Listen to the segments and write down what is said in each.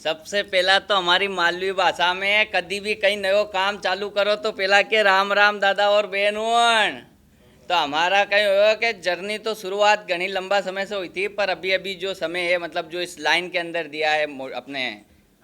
सबसे पहला तो हमारी मालवी भाषा में कभी भी कहीं नयो काम चालू करो तो पहला के राम राम दादा और बहनों। तो हमारा कहीं हो कि जर्नी तो शुरुआत घनी लंबा समय से हुई थी, पर अभी अभी जो समय है मतलब जो इस लाइन के अंदर दिया है अपने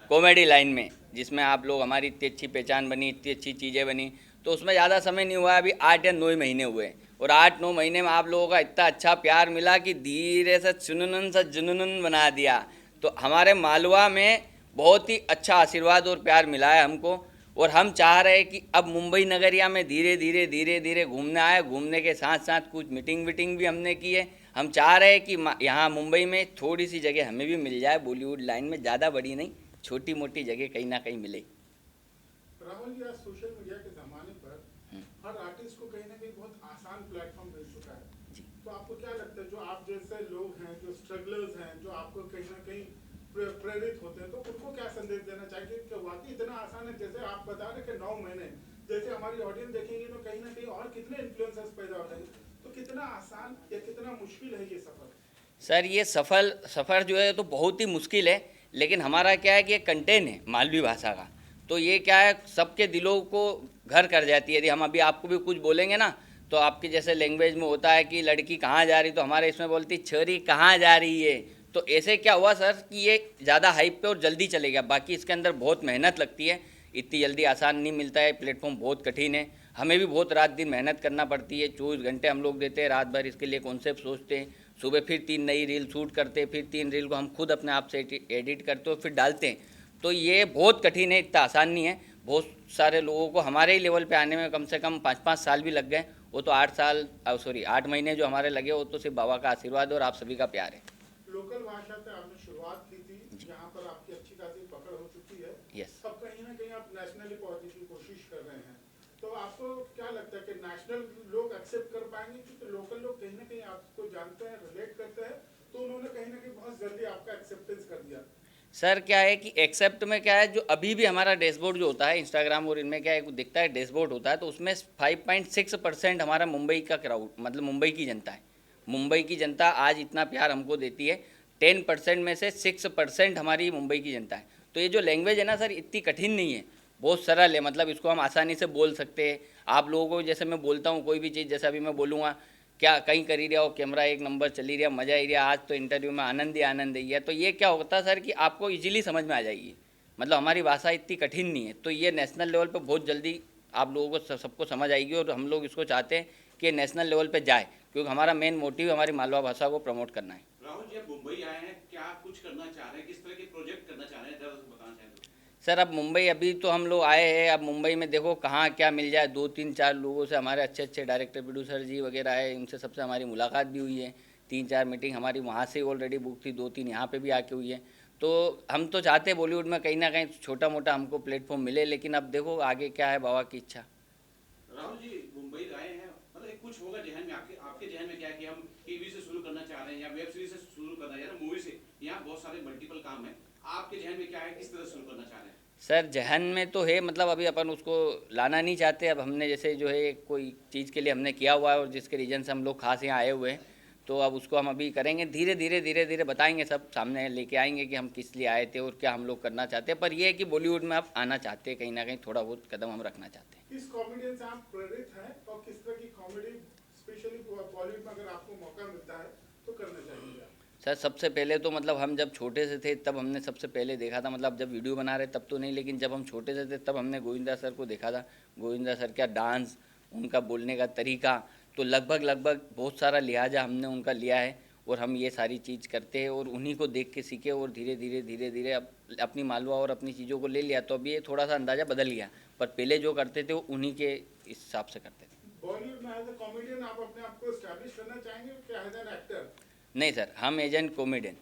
कॉमेडी लाइन में, जिसमें आप लोग हमारी इतनी अच्छी पहचान बनी, इतनी अच्छी चीज़ें बनी, तो उसमें ज़्यादा समय नहीं हुआ, अभी 8 या 9 महीने हुए। और 8-9 महीने में आप लोगों का इतना अच्छा प्यार मिला कि धीरे से चुनन से जुनून बना दिया। तो हमारे मालवा में बहुत ही अच्छा आशीर्वाद और प्यार मिला है हमको। और हम चाह रहे हैं कि अब मुंबई नगरिया में धीरे धीरे धीरे धीरे घूमने आए। घूमने के साथ साथ कुछ मीटिंग वीटिंग भी हमने की है। हम चाह रहे हैं कि यहाँ मुंबई में थोड़ी सी जगह हमें भी मिल जाए, बॉलीवुड लाइन में, ज़्यादा बड़ी नहीं, छोटी मोटी जगह कहीं ना कहीं मिले। राहुल जी, आज सोशल मीडिया के जमाने पर हर आर्टिस्ट को कहीं ना कहीं बहुत आसान प्लेटफॉर्म मिल चुका है। जी। तो आपको क्या लगता है, जो आप जैसे लोग हैं, जो स्ट्रगलर्स हैं, जो आपको कहीं ना कहीं प्रेरित होते हैं, तो उनको क्या संदेश देना चाहिए कि वाकई इतना आसान है? जैसे आप बता रहे कि 9 महीने, जैसे हमारी ऑडियंस देखेंगे तो कहीं ना कहीं और कितने इन्फ्लुएंसर्स पैदा हो जाएंगे, तो कितना आसान या कितना मुश्किल है ये सफर? सर ये सफ़र जो है तो बहुत ही मुश्किल है, लेकिन हमारा क्या है कि ये कंटेंट है मालवी भाषा का, तो ये क्या है सबके दिलों को घर कर जाती है। यदि हम अभी आपको भी कुछ बोलेंगे ना, तो आपकी जैसे लैंग्वेज में होता है कि लड़की कहाँ जा रही, तो हमारे इसमें बोलती छोरी कहाँ जा रही है। तो ऐसे क्या हुआ सर कि ये ज़्यादा हाइप पे और जल्दी चले गया, बाकी इसके अंदर बहुत मेहनत लगती है, इतनी जल्दी आसान नहीं मिलता है, प्लेटफॉर्म बहुत कठिन है। हमें भी बहुत रात दिन मेहनत करना पड़ती है, 24 घंटे हम लोग देते हैं रात भर इसके लिए, कॉन्सेप्ट सोचते हैं, सुबह फिर 3 नई रील शूट करते हैं, फिर 3 रील को हम खुद अपने आप से एडिट करते हो फिर डालते हैं। तो ये बहुत कठिन है, इतना आसान नहीं है। बहुत सारे लोगों को हमारे ही लेवल पे आने में कम से कम 5-5 साल भी लग गए। वो तो 8 साल, सॉरी 8 महीने जो हमारे लगे, वो तो सिर्फ बाबा का आशीर्वाद और आप सभी का प्यार है। लोकल भाषा से आपने शुरुआत की थी, जी। यहाँ पर आपकी अच्छी खासी पकड़ हो चुकी है। यस। अब कहीं ना कहीं आप नेशनली पहुंचने की कोशिश कर रहे हैं, तो आपको क्या लगता है कि नेशनल लोग एक्सेप्ट कर पाएंगे? क्योंकि लोकल लोग कहीं ना कहीं आपको जानते हैं, रिलेट करते हैं, तो उन्होंने कहीं ना कहीं बहुत जल्दी आपका एक्सेप्टेंस कर दिया। सर क्या है कि एक्सेप्ट में क्या है, जो अभी भी हमारा डैशबोर्ड जो होता है इंस्टाग्राम और इनमें क्या है दिखता है, डैशबोर्ड होता है, तो उसमें 5.6% हमारा मुंबई का क्राउड, मतलब मुंबई की जनता है। मुंबई की जनता आज इतना प्यार हमको देती है। 10% में से 6% हमारी मुंबई की जनता है। तो ये जो लैंग्वेज है ना सर, इतनी कठिन नहीं है, बहुत सरल है, मतलब इसको हम आसानी से बोल सकते हैं। आप लोगों को जैसे मैं बोलता हूँ कोई भी चीज़, जैसे अभी मैं बोलूँगा क्या कहीं कर ही रहा हो, कैमरा 1 नंबर चली रहा, मज़ा ही रहा, आज तो इंटरव्यू में आनंद ही आनंद ही है। तो ये क्या होता है सर कि आपको इजीली समझ में आ जाएगी, मतलब हमारी भाषा इतनी कठिन नहीं है, तो ये नेशनल लेवल पे बहुत जल्दी आप लोगों को सबको समझ आएगी। और हम लोग इसको चाहते हैं कि नेशनल लेवल पे जाए, क्योंकि हमारा मेन मोटिव हमारी मालवा भाषा को प्रमोट करना है। राहुल जी, आप मुंबई आए हैं, क्या आप कुछ करना चाह रहे हैं? किस तरह के प्रोजेक्ट करना चाह रहे हैं, जरा बताना चाहें तो। सर अब मुंबई, अभी तो हम लोग आए हैं, अब मुंबई में देखो कहाँ क्या मिल जाए। 2-3-4 लोगों से, हमारे अच्छे अच्छे डायरेक्टर प्रोड्यूसर जी वगैरह है, उनसे सबसे हमारी मुलाकात भी हुई है। 3-4 मीटिंग हमारी वहाँ से ऑलरेडी बुक थी, 2-3 यहाँ पे भी आके हुई है। तो हम तो चाहते हैं बॉलीवुड में कहीं ना कहीं छोटा मोटा हमको प्लेटफॉर्म मिले, लेकिन अब देखो आगे क्या है, बाबा की इच्छा। राहुल जी, मुंबई आए हैं, मतलब एक कुछ होगा जहन में, आपके आपके जहन में क्या है कि हम टीवी से शुरू करना चाह रहे हैं या वेब सीरीज से शुरू करना है या मूवी से? यहाँ बहुत सारे मल्टीपल काम है, आपके जहन में क्या है, किस तरह शुरू करना चाह रहे हैं? सर जहन में तो है, मतलब अभी अपन उसको लाना नहीं चाहते। अब हमने जैसे जो है कोई चीज़ के लिए हमने किया हुआ है और जिसके रीजन से हम लोग खास यहाँ आए हुए हैं, तो अब उसको हम अभी करेंगे, धीरे धीरे धीरे धीरे बताएंगे, सब सामने लेके आएंगे कि हम किस लिए आए थे और क्या हम लोग करना चाहते हैं। पर यह है कि बॉलीवुड में आप आना चाहते हैं, कहीं ना कहीं थोड़ा बहुत कदम हम रखना चाहते हैं। किस कॉमेडियन से आप प्रेरित हैं और किस तरह की कॉमेडी स्पेशली बॉलीवुड में अगर आपको मौका मिलता है तो करना चाहिए आप? सर सबसे पहले तो मतलब हम जब छोटे से थे तब हमने सबसे पहले देखा था, मतलब जब वीडियो बना रहे तब तो नहीं, लेकिन जब हम छोटे से थे तब हमने गोविंदा सर को देखा था। गोविंदा सर का डांस, उनका बोलने का तरीका, तो लगभग लगभग बहुत सारा लिहाजा हमने उनका लिया है। और हम ये सारी चीज़ करते हैं और उन्हीं को देख के सीखे और धीरे धीरे धीरे धीरे अब अपनी मालवा और अपनी चीज़ों को ले लिया। तो अब ये थोड़ा सा अंदाज़ा बदल गया, पर पहले जो करते थे वो उन्हीं के हिसाब से करते थे। बॉलीवुड में एज अ कॉमेडियन आप अपने आप को एस्टैब्लिश करना चाहेंगे क्या एज एन एक्टर? नहीं सर, हम एजेंट कॉमेडियन,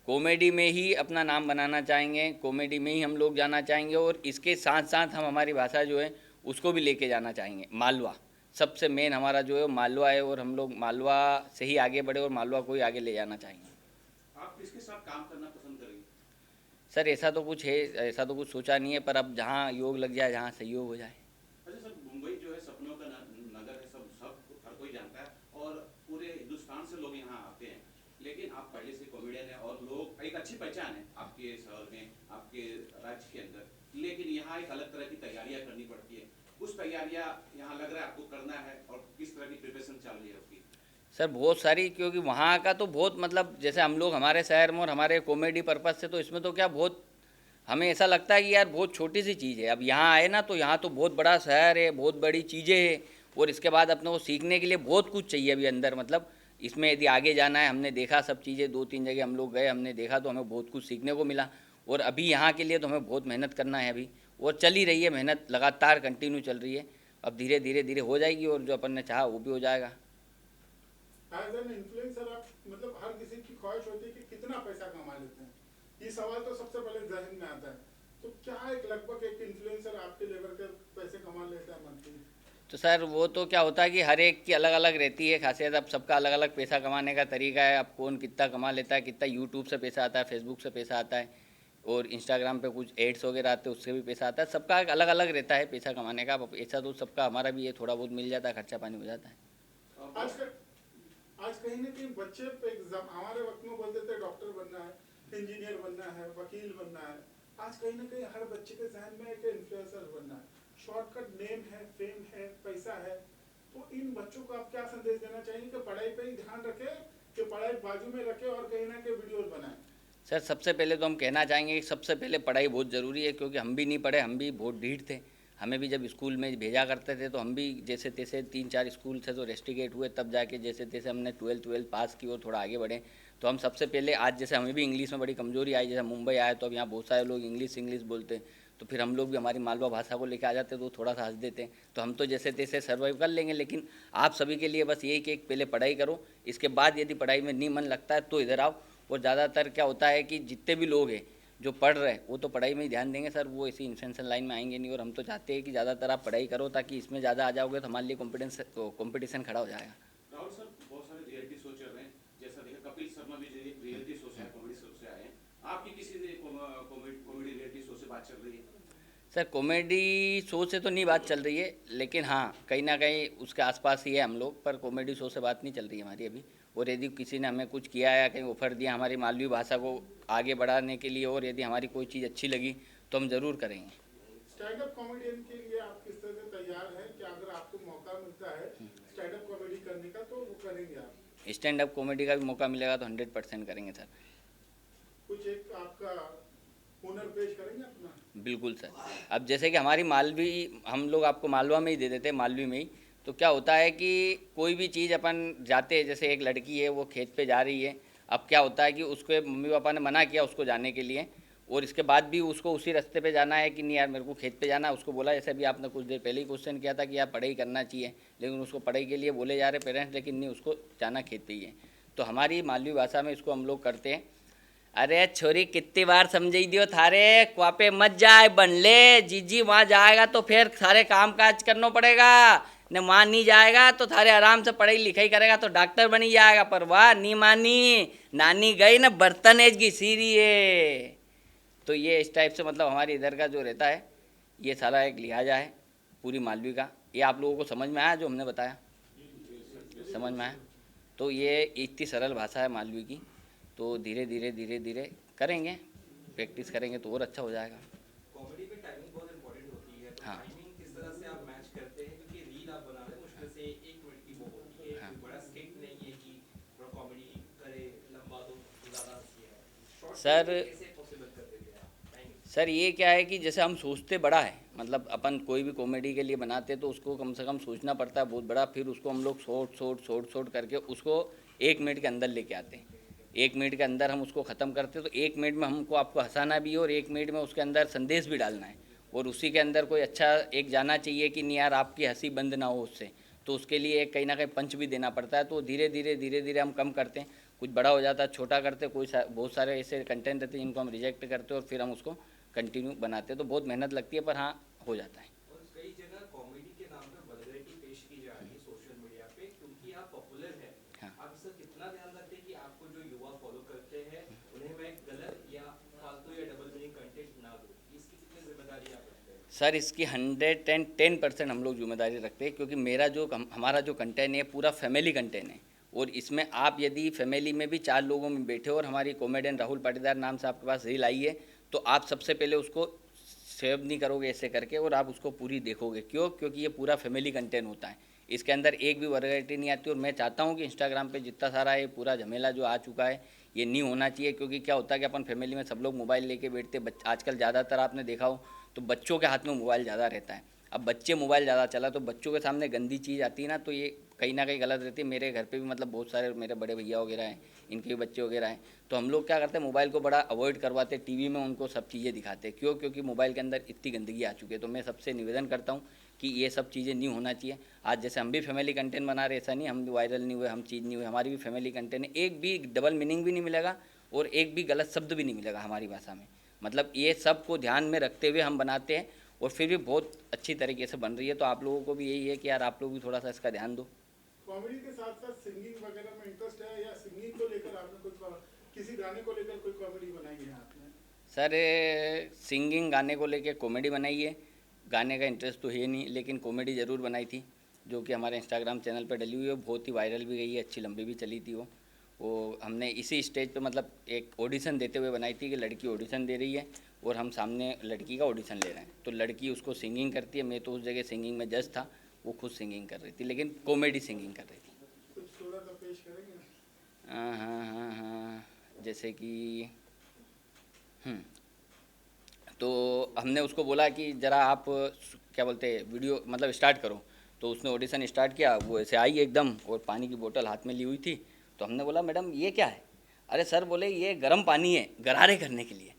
कॉमेडी में ही अपना नाम बनाना चाहेंगे, कॉमेडी में ही हम लोग जाना चाहेंगे। और इसके साथ साथ हम हमारी भाषा जो है उसको भी लेके जाना चाहेंगे। मालवा सबसे मेन हमारा जो है मालवा है, और हम लोग मालवा से ही आगे बढ़े और मालवा को ही आगे ले जाना चाहेंगे। आप किसके साथ काम करना पसंद करेंगे? सर ऐसा तो कुछ है, ऐसा तो कुछ सोचा नहीं है, पर अब जहाँ योग लग जाए, जहाँ सहयोग हो जाए। अच्छा सर, मुंबई जो है सपनों का नगर है, सब सब हर कोई जानता है और पूरे हिंदुस्तान से लोग यहाँ आते हैं, लेकिन आप पहले से कॉमेडियन हैं और लोग एक अच्छी पहचान है आपके शहर में, आपके राज्य के अंदर, लेकिन यहाँ एक अलग तरह की तैयारियां करनी पड़ती है। उस तैयारियां यहाँ लग रहा है आपको करना है, और किस तरह की प्रिपरेशन चल रही है आपकी? सर बहुत सारी, क्योंकि वहाँ का तो बहुत मतलब जैसे हम लोग हमारे शहर में और हमारे कॉमेडी पर्पज़ से, तो इसमें तो क्या बहुत हमें ऐसा लगता है कि यार बहुत छोटी सी चीज़ है। अब यहाँ आए ना तो यहाँ तो बहुत बड़ा शहर है, बहुत बड़ी चीज़ें हैं, और इसके बाद अपने को सीखने के लिए बहुत कुछ चाहिए अभी अंदर। मतलब इसमें यदि आगे जाना है, हमने देखा सब चीज़ें, 2-3 जगह हम लोग गए, हमने देखा तो हमें बहुत कुछ सीखने को मिला। और अभी यहाँ के लिए तो हमें बहुत मेहनत करना है अभी, और चल ही रही है मेहनत, लगातार कंटिन्यू चल रही है। अब धीरे धीरे धीरे हो जाएगी, और जो अपन ने चाहा वो भी हो जाएगा। एज एन इन्फ्लुएंसर आप मतलब हर किसी की ख्वाहिश होती है कि कितना पैसा कमा लेते हैं, ये सवाल तो सबसे पहले जहन में आता है। तो क्या एक लगभग एक इन्फ्लुएंसर आपके लेवल के पैसे कमा लेता है मंथली? तो सर वो तो क्या होता है कि हर एक की अलग अलग रहती है खासियत। अब सबका अलग अलग पैसा कमाने का तरीका है। अब कौन कितना कमा लेता है, कितना यूट्यूब से पैसा आता है, फेसबुक से पैसा आता है, और इंस्टाग्राम पे कुछ एड्स वगैरह आते हैं उससे भी पैसा आता है। सबका अलग अलग रहता है पैसा कमाने का। अब ऐसा तो सबका, हमारा भी ये थोड़ा बहुत मिल जाता है, खर्चा पानी हो जाता है। आज कहीं ना कहीं बच्चे हमारे वक्त में बोलते थे डॉक्टर बनना है, इंजीनियर बनना है, वकील बनना है। आज कहीं ना कहीं हर बच्चे के जहन में एक इन्फ्लुएंसर बनना है, शॉर्टकट नेम है, फेम है, पैसा है। तो इन बच्चों को आप क्या संदेश देना चाहेंगे कि पढ़ाई पे ही ध्यान रखे, कि पढ़ाई बाजू में रखे और कहीं ना कहीं वीडियोस बनाए? सर सबसे पहले तो हम कहना चाहेंगे कि सबसे पहले पढ़ाई बहुत ज़रूरी है, क्योंकि हम भी नहीं पढ़े, हम भी बहुत ढीठ थे। हमें भी जब स्कूल में भेजा करते थे तो हम भी जैसे तैसे 3-4 स्कूल से तो रेस्टिकेट हुए, तब जाके जैसे तैसे हमने 12th पास की और थोड़ा आगे बढ़े। तो हम सबसे पहले, आज जैसे हमें भी इंग्लिश में बड़ी कमजोरी आई, जैसे मुंबई आए तो अब यहाँ बहुत सारे लोग इंग्लिश बोलते हैं, तो फिर हम लोग भी हमारी मालवा भाषा को लेकर आ जाते तो थोड़ा सा हंस देते हैं। तो हम तो जैसे तैसे सर्वाइव कर लेंगे, लेकिन आप सभी के लिए बस यही कि एक पहले पढ़ाई करो, इसके बाद यदि पढ़ाई में नहीं मन लगता है तो इधर आओ। और ज़्यादातर क्या होता है कि जितने भी लोग हैं जो पढ़ रहे हैं वो तो पढ़ाई में ही ध्यान देंगे सर, वो इसी इन्फ्लुएंसर लाइन में आएंगे नहीं। और हम तो चाहते हैं कि ज़्यादातर आप पढ़ाई करो, ताकि इसमें ज़्यादा आ जाओगे तो हमारे लिए कॉम्पिटिशन खड़ा हो जाएगा। राहुल सर, बहुत सारे रियलिटी शो चल रहे हैं, जैसा देखा कपिल शर्मा भी रियलिटी शो से, कॉमेडी शो से आए हैं। आपकी किसी ने कॉमेडी रियलिटी शो से बात चल रही है? सर कॉमेडी शो से तो नहीं बात चल रही है, लेकिन हाँ कहीं ना कहीं उसके आसपास ही है हम लोग, पर कॉमेडी शो से बात नहीं चल रही है हमारी अभी। और यदि किसी ने हमें कुछ किया या कहीं ऑफर दिया हमारी मालवी भाषा को आगे बढ़ाने के लिए, और यदि हमारी कोई चीज़ अच्छी लगी तो हम ज़रूर करेंगे। स्टैंड अप कॉमेडियन के लिए आप किस तरह से तैयार हैं कि अगर आपको मौका मिलता है स्टैंड अप कॉमेडी करने का तो वो करेंगे आप? स्टैंड अप कॉमेडी का भी मौका मिलेगा तो 100% करेंगे सर। कुछ एक आपका हुनर पेश करेंगे अपना? बिल्कुल सर। अब जैसे कि हमारी मालवी, हम लोग आपको मालवा में ही दे देते हैं, मालवी में ही। तो क्या होता है कि कोई भी चीज़ अपन जाते हैं, जैसे एक लड़की है वो खेत पे जा रही है, अब क्या होता है कि उसके मम्मी पापा ने मना किया उसको जाने के लिए, और इसके बाद भी उसको उसी रास्ते पे जाना है कि नहीं यार मेरे को खेत पे जाना है। उसको बोला, जैसे भी आपने कुछ देर पहले ही क्वेश्चन किया था कि यार पढ़ाई करना चाहिए, लेकिन उसको पढ़ाई के लिए बोले जा रहे पेरेंट्स, लेकिन नहीं, उसको जाना खेत पे ही है। तो हमारी मालवी भाषा में इसको हम लोग करते हैं, अरे छोरी कितनी बार समझाई दियो थारे, वहाँ पे मत जाए बन ले जीजी, वहाँ जाएगा तो फिर सारे काम काज करना पड़ेगा, न वहाँ नहीं जाएगा तो थारे आराम से पढ़ाई लिखाई करेगा तो डॉक्टर बनी जाएगा। पर वाह नहीं मानी, नानी गई न बर्तन एज की सीरी है। तो ये इस टाइप से मतलब हमारे इधर का जो रहता है, ये सारा एक लिहाजा है पूरी मालवी का। ये आप लोगों को समझ में आया जो हमने बताया? समझ में आया? तो ये इतनी सरल भाषा है मालवी की। तो धीरे धीरे करेंगे, प्रैक्टिस करेंगे तो और अच्छा हो जाएगा। कॉमेडी में टाइमिंग बहुत इंपॉर्टेंट होती है, तो हाँ। टाइमिंग किस तरह से आप मैच करते हैं? क्योंकि रील आप बना रहे हैं, मुश्किल से 1 मिनट की वो होती है, हाँ। कोई बड़ा स्किट नहीं है कि थोड़ा कॉमेडी करे लंबा तो ज़्यादा हंसी है। शॉर्ट सर कैसे पॉसिबल कर देते हैं आप टाइमिंग? सर ये क्या है कि जैसे हम सोचते बड़ा है, मतलब अपन कोई भी कॉमेडी के लिए बनाते तो उसको कम से कम सोचना पड़ता है बहुत बड़ा, फिर उसको हम लोग शॉर्ट करके उसको 1 मिनट के अंदर लेके आते हैं। 1 मिनट के अंदर हम उसको ख़त्म करते हैं। तो 1 मिनट में हमको आपको हंसाना भी है और 1 मिनट में उसके अंदर संदेश भी डालना है, और उसी के अंदर कोई अच्छा एक जाना चाहिए कि नहीं यार आपकी हंसी बंद ना हो उससे, तो उसके लिए एक कहीं ना कहीं पंच भी देना पड़ता है। तो धीरे धीरे हम कम करते हैं, कुछ बड़ा हो जाता है, छोटा करते हैं, बहुत सारे ऐसे कंटेंट रहते हैं जिनको हम रिजेक्ट करते हैं और फिर हम उसको कंटिन्यू बनाते हैं। तो बहुत मेहनत लगती है, पर हाँ हो जाता है। और कई जगह कॉमेडी के नाम पर वल्गैरिटी पेश की जा रही है सोशल मीडिया पे, क्योंकि आप पॉपुलर हैं। हाँ। आप इसका कितना ध्यान रखते हैं कि आपको जो युवा फॉलो करते हैं उन्हें मैं गलत या फालतू या डबल मीनिंग कंटेंट ना दूं? इसकी कितनी जिम्मेदारी आप रखते हैं? सर इसकी 110% हम लोग जिम्मेदारी रखते हैं, क्योंकि हमारा जो कंटेंट है पूरा फैमिली कंटेंट है, और इसमें आप यदि फैमिली में भी 4 लोगों में बैठे हो और हमारी कॉमेडियन राहुल पाटीदार नाम से आपके पास रील आई है, तो आप सबसे पहले उसको सेव नहीं करोगे ऐसे करके और आप उसको पूरी देखोगे। क्यों? क्योंकि ये पूरा फैमिली कंटेंट होता है, इसके अंदर एक भी वैरायटी नहीं आती। और मैं चाहता हूँ कि इंस्टाग्राम पे जितना सारा ये पूरा झमेला जो आ चुका है ये नहीं होना चाहिए, क्योंकि क्या होता है कि अपन फैमिली में सब लोग मोबाइल लेके बैठते, आजकल ज़्यादातर आपने देखा हो तो बच्चों के हाथ में मोबाइल ज़्यादा रहता है। अब बच्चे मोबाइल ज़्यादा चला तो बच्चों के सामने गंदी चीज़ आती है ना, तो ये कहीं ना कहीं गलत रहती है। मेरे घर पे भी मतलब बहुत सारे मेरे बड़े भैया वगैरह हैं, इनके भी बच्चे वगैरह हैं, तो हम लोग क्या करते हैं, मोबाइल को बड़ा अवॉइड करवाते, टीवी में उनको सब चीज़ें दिखाते हैं। क्यों? क्योंकि मोबाइल के अंदर इतनी गंदगी आ चुकी है। तो मैं सबसे निवेदन करता हूँ कि ये सब चीज़ें नहीं होना चाहिए। आज जैसे हम भी फैमिली कंटेंट बना रहे, ऐसा नहीं हम भी वायरल नहीं हुए, हम चीज़ नहीं हुए, हमारी भी फैमिली कंटेंट है। एक भी डबल मीनिंग भी नहीं मिलेगा और एक भी गलत शब्द भी नहीं मिलेगा हमारी भाषा में। मतलब ये सब को ध्यान में रखते हुए हम बनाते हैं और फिर भी बहुत अच्छी तरीके से बन रही है। तो आप लोगों को भी यही है कि यार आप लोग भी थोड़ा सा इसका ध्यान दो। कॉमेडी के साथ साथ सिंगिंग वगैरह में इंटरेस्ट है, या सिंगिंग को लेकर आपने कुछ किसी गाने को लेकर कोई कॉमेडी बनाई है आपने? सर सिंगिंग गाने को लेके कॉमेडी बनाई है, गाने का इंटरेस्ट तो है नहीं, लेकिन कॉमेडी ज़रूर बनाई थी जो कि हमारे इंस्टाग्राम चैनल पर डली हुई है। बहुत ही वायरल भी गई है, अच्छी लंबी भी चली थी वो हमने इसी स्टेज पे मतलब एक ऑडिशन देते हुए बनाई थी कि लड़की ऑडिशन दे रही है और हम सामने लड़की का ऑडिशन ले रहे हैं, तो लड़की उसको सिंगिंग करती है। मैं तो उस जगह सिंगिंग में जज था, वो खुद सिंगिंग कर रही थी, लेकिन कॉमेडी सिंगिंग कर रही थी। कुछ थोड़ा सा पेश करेंगे? हाँ, जैसे कि तो हमने उसको बोला कि ज़रा आप क्या बोलते हैं वीडियो मतलब स्टार्ट करो, तो उसने ऑडिशन स्टार्ट किया। वो ऐसे आई एकदम और पानी की बोतल हाथ में ली हुई थी। तो हमने बोला मैडम ये क्या है? अरे सर बोले ये गर्म पानी है गरारे करने के लिए।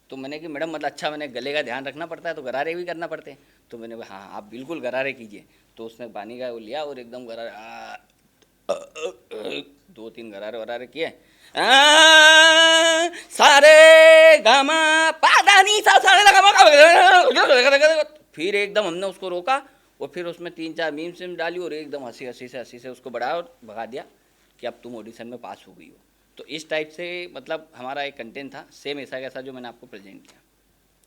तो मैंने कि मैडम मतलब अच्छा, मैंने गले का ध्यान रखना पड़ता है तो गरारे भी करना पड़ते हैं। तो मैंने बोला हाँ आप बिल्कुल गरारे कीजिए। तो उसने पानी का वो लिया और एकदम गरारे 2-3 गरारे वरारे किए, सारे गामा पादानी सा सारे लगा। फिर एकदम हमने उसको रोका और फिर उसमें 3-4 मीम सिम डाली और एकदम हंसी से उसको बढ़ाया और भगा दिया कि अब तुम ऑडिशन में पास हो गई हो। तो इस टाइप से मतलब हमारा एक कंटेंट था, सेम ऐसा कैसा जो मैंने आपको प्रेजेंट किया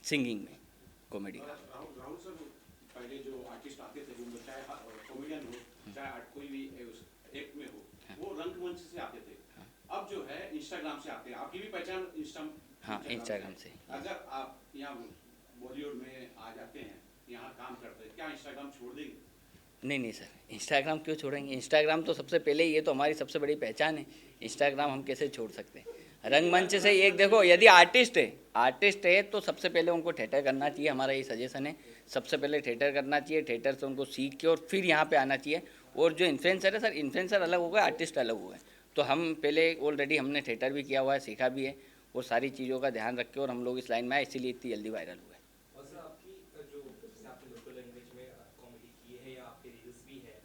सिंगिंग में कॉमेडी का। राहुल सर, पहले जो आर्टिस्ट आते थे वो चाहे कॉमेडियन हो चाहे कोई भी एक्ट में हो, वो रंगमंच से आते थे। अब जो है इंस्टाग्राम से आते हैं। आपकी भी पहचान इंस्टाग्राम से। अगर आप यहाँ बॉलीवुड में आ जाते हैं, यहाँ काम करते हैं, क्या इंस्टाग्राम छोड़ देंगे? नहीं सर, इंस्टाग्राम क्यों छोड़ेंगे? इंस्टाग्राम तो सबसे पहले ये तो हमारी सबसे बड़ी पहचान है, इंस्टाग्राम हम कैसे छोड़ सकते हैं? रंगमंच से एक देखो, यदि आर्टिस्ट है तो सबसे पहले उनको थिएटर करना चाहिए। हमारा ये सजेशन है, सबसे पहले थिएटर करना चाहिए, थिएटर से उनको सीख के और फिर यहाँ पे आना चाहिए। और जो इन्फ्लुएंसर है सर, इन्फ्लुएंसर अलग हो गए, आर्टिस्ट अलग हो गए। तो हम पहले ऑलरेडी हमने थिएटर भी किया हुआ है, सीखा भी है और सारी चीज़ों का ध्यान रख के और हम लोग इस लाइन में आए, इसीलिए इतनी जल्दी वायरल हुए। और सर आपकी जो जैसे आपने लोकल लैंग्वेज में कॉमेडी की है या आपके रील्स भी है,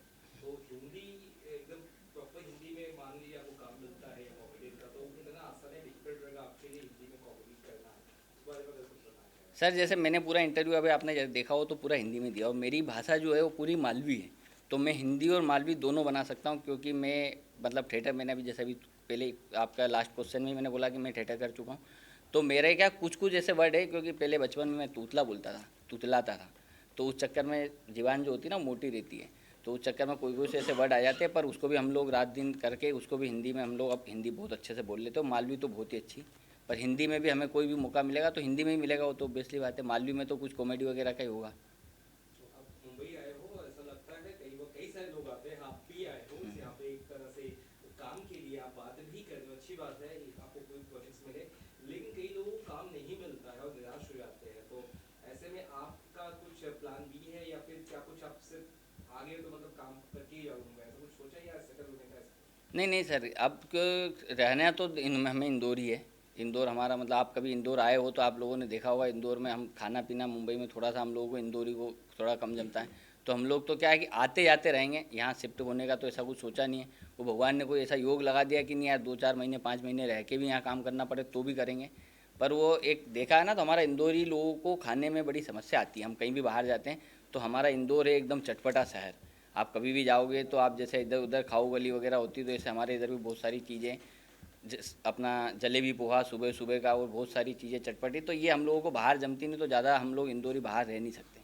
तो हिंदी एकदम प्रॉपर हिंदी में मान लीजिए आपको काम मिलता है कॉमेडी का, तो कितना आसान है डिफिकल्ट रहेगा आपके लिए हिंदी में कॉमेडी करना? इस बारे में अगर कुछ बताना है सर। जैसे मैंने पूरा इंटरव्यू अभी आपने देखा हो तो पूरा हिंदी में दिया और मेरी भाषा जो है वो पूरी मालवी है, तो मैं हिंदी और मालवी दोनों बना सकता हूँ। क्योंकि मैं मतलब थिएटर, मैंने अभी जैसे अभी पहले आपका लास्ट क्वेश्चन में मैंने बोला कि मैं थिएटर कर चुका हूँ, तो मेरे क्या कुछ ऐसे वर्ड है, क्योंकि पहले बचपन में मैं तुतलाता था, तो उस चक्कर में जीवान जो होती है ना मोटी रहती है, तो उस चक्कर में कोई से ऐसे वर्ड आ जाते हैं, पर उसको भी हम लोग रात दिन करके उसको भी हिंदी में हम लोग अब हिंदी बहुत अच्छे से बोल लेते हो। मालवी तो बहुत ही अच्छी, पर हिंदी में भी हमें कोई भी मौका मिलेगा तो हिंदी में ही मिलेगा, वो तो ऑब्वियसली बात है। मालवी में तो कुछ कॉमेडी वगैरह का ही होगा। तो आप मुंबई आए हो, ऐसा लगता है कई सारे लोग आते हैं, आप भी आए हो यहाँ पे एक तरह से काम के लिए, आप बात भी कर रहे हो, अच्छी बात है आपको कोई प्रोजेक्ट्स मिले, लेकिन कई लोगों को काम नहीं मिलता है और निराश हो जाते हैं। तो ऐसे में आपका कुछ प्लान बी है या फिर क्या कुछ आप सिर्फ आगे तो मतलब काम करके ही जाऊँगा, ऐसा कुछ सोचा या सेटल होने का? नहीं सर, अब रहना तो हमें इंदौर ही है। इंदौर हमारा मतलब आप कभी इंदौर आए हो तो आप लोगों ने देखा होगा, इंदौर में हम खाना पीना मुंबई में थोड़ा सा हम लोगों को इंदौरी को थोड़ा कम जमता है, तो हम लोग तो क्या है कि आते जाते रहेंगे। यहाँ शिफ्ट होने का तो ऐसा कुछ सोचा नहीं है। वो भगवान ने कोई ऐसा योग लगा दिया कि नहीं यार 2-4 महीने 5 महीने रह के भी यहाँ काम करना पड़े तो भी करेंगे। पर वो एक देखा है ना, तो हमारा इंदौरी लोगों को खाने में बड़ी समस्या आती है। हम कहीं भी बाहर जाते हैं तो हमारा इंदौर है एकदम चटपटा शहर। आप कभी भी जाओगे तो आप जैसे इधर उधर खाओ गली वगैरह होती है, तो ऐसे हमारे इधर भी बहुत सारी चीज़ें, अपना जलेबी पोहा सुबह सुबह का और बहुत सारी चीज़ें चटपटी, तो ये हम लोगों को बाहर जमती नहीं, तो ज़्यादा हम लोग इंदौरी बाहर रह नहीं सकते।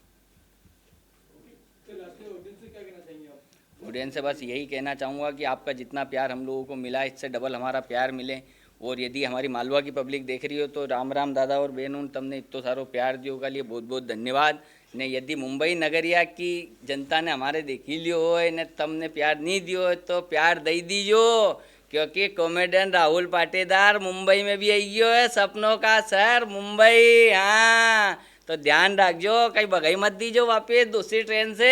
ऑडियंस से बस यही कहना चाहूँगा कि आपका जितना प्यार हम लोगों को मिला इससे डबल हमारा प्यार मिले। और यदि हमारी मालवा की पब्लिक देख रही हो तो राम राम दादा और बहनों તમને इतना सारो प्यार दियो का लिए बहुत बहुत धन्यवाद। ने यदि मुंबई नगरिया की जनता ने हमारे देखी लियो हो ने तमने प्यार नहीं दियो हो तो प्यार दई दीजो, क्योंकि कॉमेडियन राहुल पाटीदार मुंबई में भी आई है, सपनों का शहर मुंबई। हाँ तो ध्यान रखजो, कहीं भगाई मत दीजो वापिस दूसरी ट्रेन से,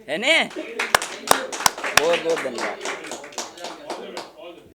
है ने। बहुत बहुत धन्यवाद।